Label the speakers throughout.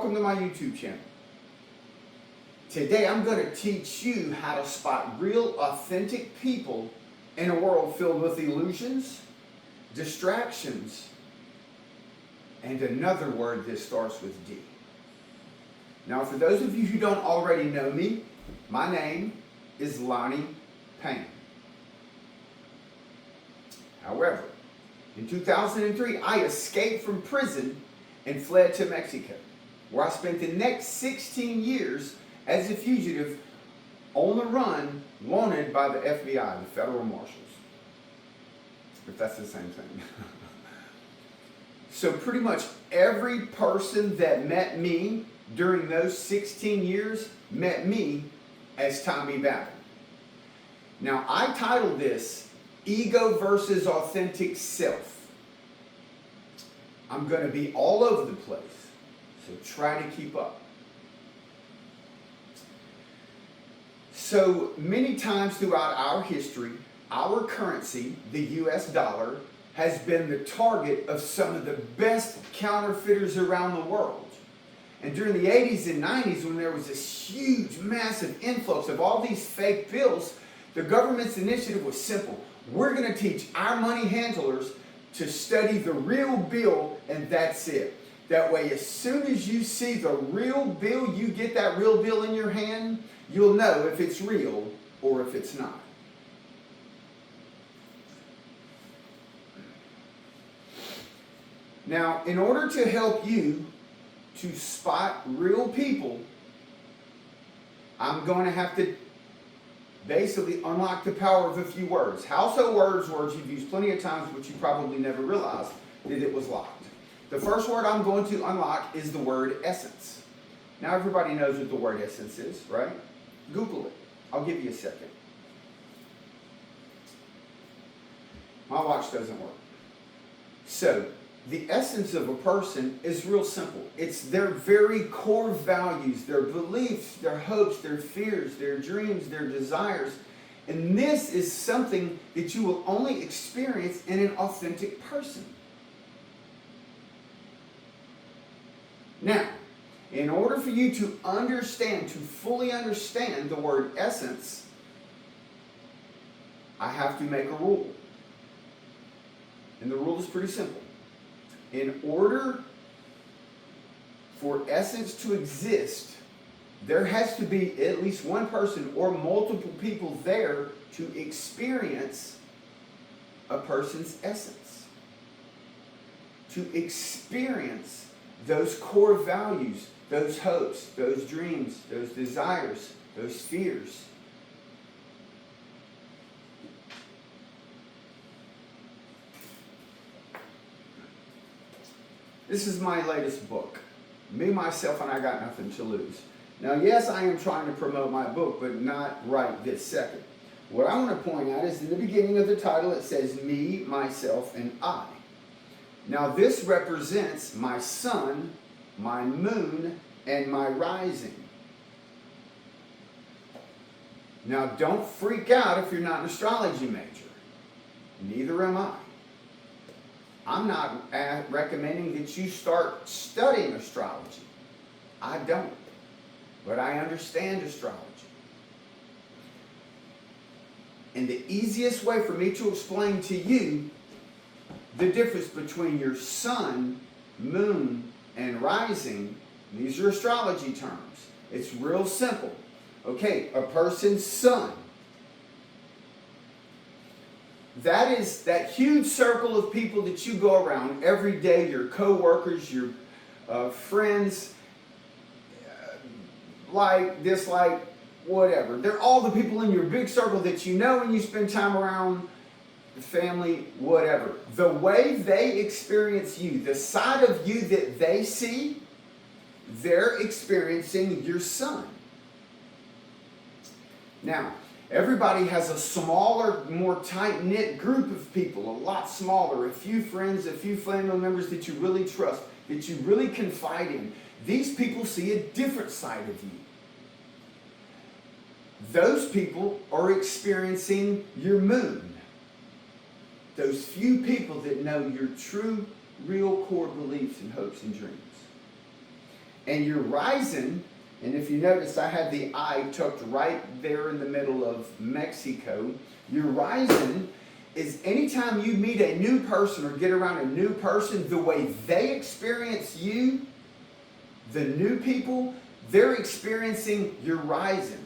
Speaker 1: welcome to my YouTube channel. Today I'm going to teach you how to spot real, authentic people in a world filled with illusions, distractions, and another word that starts with D. Now, for those of you who don't already know me, my name is Lonnie Payne. However, in 2003, I escaped from prison and fled to Mexico, where I spent the next 16 years as a fugitive on the run, wanted by the FBI, the Federal Marshals. If that's the same thing. So pretty much every person that met me during those 16 years met me as Tommy Babin. Now, I titled this Ego versus Authentic Self. I'm going to be all over the place, so try to keep up. So many times throughout our history, our currency, the US dollar, has been the target of some of the best counterfeiters around the world. And during the 80s and 90s, when there was this huge, massive influx of all these fake bills, the government's initiative was simple. We're going to teach our money handlers to study the real bill, and that's it. That way, as soon as you see the real bill, you get that real bill in your hand, you'll know if it's real or if it's not. Now, in order to help you to spot real people, I'm going to have to basically unlock the power of a few words. Household words you've used plenty of times, but you probably never realized that it was locked. The first word I'm going to unlock is the word essence. Now everybody knows what the word essence is, right? Google it. I'll give you a second. My watch doesn't work. So, the essence of a person is real simple. It's their very core values, their beliefs, their hopes, their fears, their dreams, their desires. And this is something that you will only experience in an authentic person. Now, in order for you to understand, to fully understand the word essence, I have to make a rule. And the rule is pretty simple. In order for essence to exist, there has to be at least one person or multiple people there to experience a person's essence. To experience those core values, those hopes, those dreams, those desires, those fears. This is my latest book, Me, Myself, and I Got Nothing to Lose. Now, yes, I am trying to promote my book, but not right this second. What I want to point out is in the beginning of the title, it says Me, Myself, and I. Now, this represents my sun, my moon, and my rising. Now, don't freak out if you're not an astrology major. Neither am I. I'm not recommending that you start studying astrology. I don't. But I understand astrology. And the easiest way for me to explain to you the difference between your sun, moon, and rising, these are astrology terms. It's real simple. Okay, a person's sun. That is that huge circle of people that you go around every day, your co-workers, your friends, like, dislike, whatever. They're all the people in your big circle that you know and you spend time around, the family, whatever. The way they experience you, the side of you that they see, they're experiencing your sun. Now, everybody has a smaller, more tight-knit group of people, a lot smaller, a few friends, a few family members that you really trust, that you really confide in. These people see a different side of you. Those people are experiencing your moon. Those few people that know your true, real core beliefs and hopes and dreams. And your rising, and if you notice, I had the I tucked right there in the middle of Mexico. Your rising is anytime you meet a new person or get around a new person, the way they experience you, the new people, they're experiencing your rising.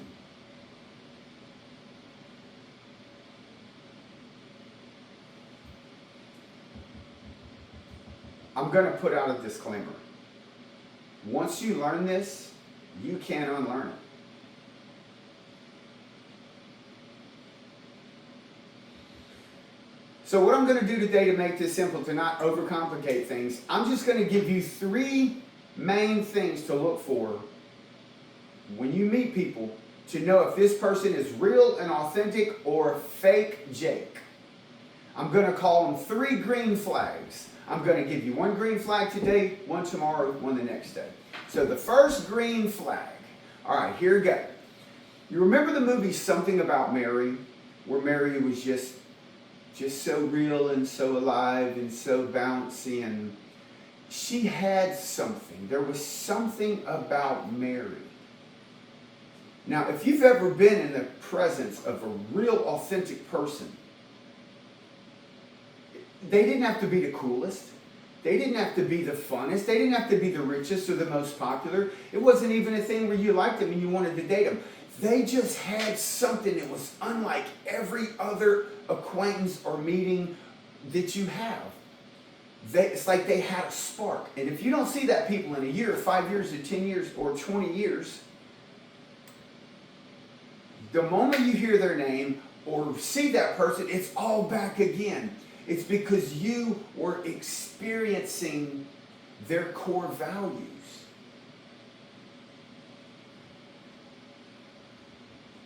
Speaker 1: I'm going to put out a disclaimer. Once you learn this, you can't unlearn it. So what I'm going to do today to make this simple, to not overcomplicate things, I'm just going to give you 3 main things to look for when you meet people to know if this person is real and authentic or fake Jake. I'm going to call them 3 green flags. I'm going to give you 1 green flag today, 1 tomorrow, 1 the next day. So the first green flag. All right, here we go. You remember the movie Something About Mary, where Mary was just so real and so alive and so bouncy, and she had something. There was something about Mary. Now, if you've ever been in the presence of a real authentic person, they didn't have to be the coolest. They didn't have to be the funnest. They didn't have to be the richest or the most popular. It wasn't even a thing where you liked them and you wanted to date them. They just had something that was unlike every other acquaintance or meeting that you have. It's like they had a spark. And if you don't see that people in a year, 5 years, or 10 years, or 20 years, the moment you hear their name or see that person, it's all back again. It's because you were experiencing their core values.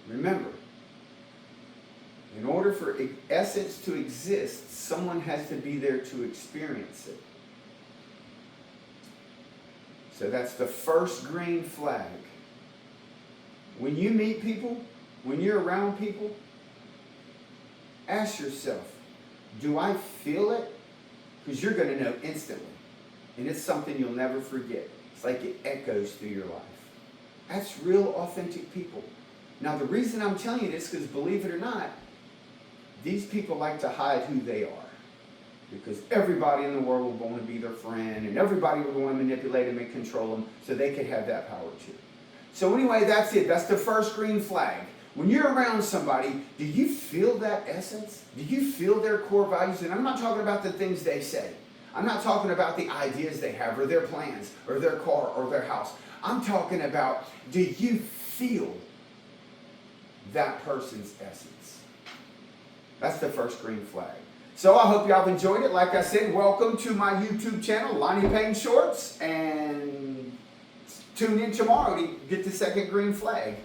Speaker 1: Remember, in order for essence to exist, someone has to be there to experience it. So that's the first green flag. When you meet people, when you're around people, ask yourself, do I feel it? Because you're going to know instantly. And it's something you'll never forget. It's like it echoes through your life. That's real, authentic people. Now, the reason I'm telling you this, because believe it or not, these people like to hide who they are. Because everybody in the world will want to be their friend, and everybody will want to manipulate them and control them so they could have that power too. So anyway, that's it. That's the first green flag. When you're around somebody, do you feel that essence? Do you feel their core values? And I'm not talking about the things they say. I'm not talking about the ideas they have or their plans or their car or their house. I'm talking about, do you feel that person's essence? That's the first green flag. So I hope y'all have enjoyed it. Like I said, welcome to my YouTube channel, Lonnie Payne Shorts, and tune in tomorrow to get the second green flag.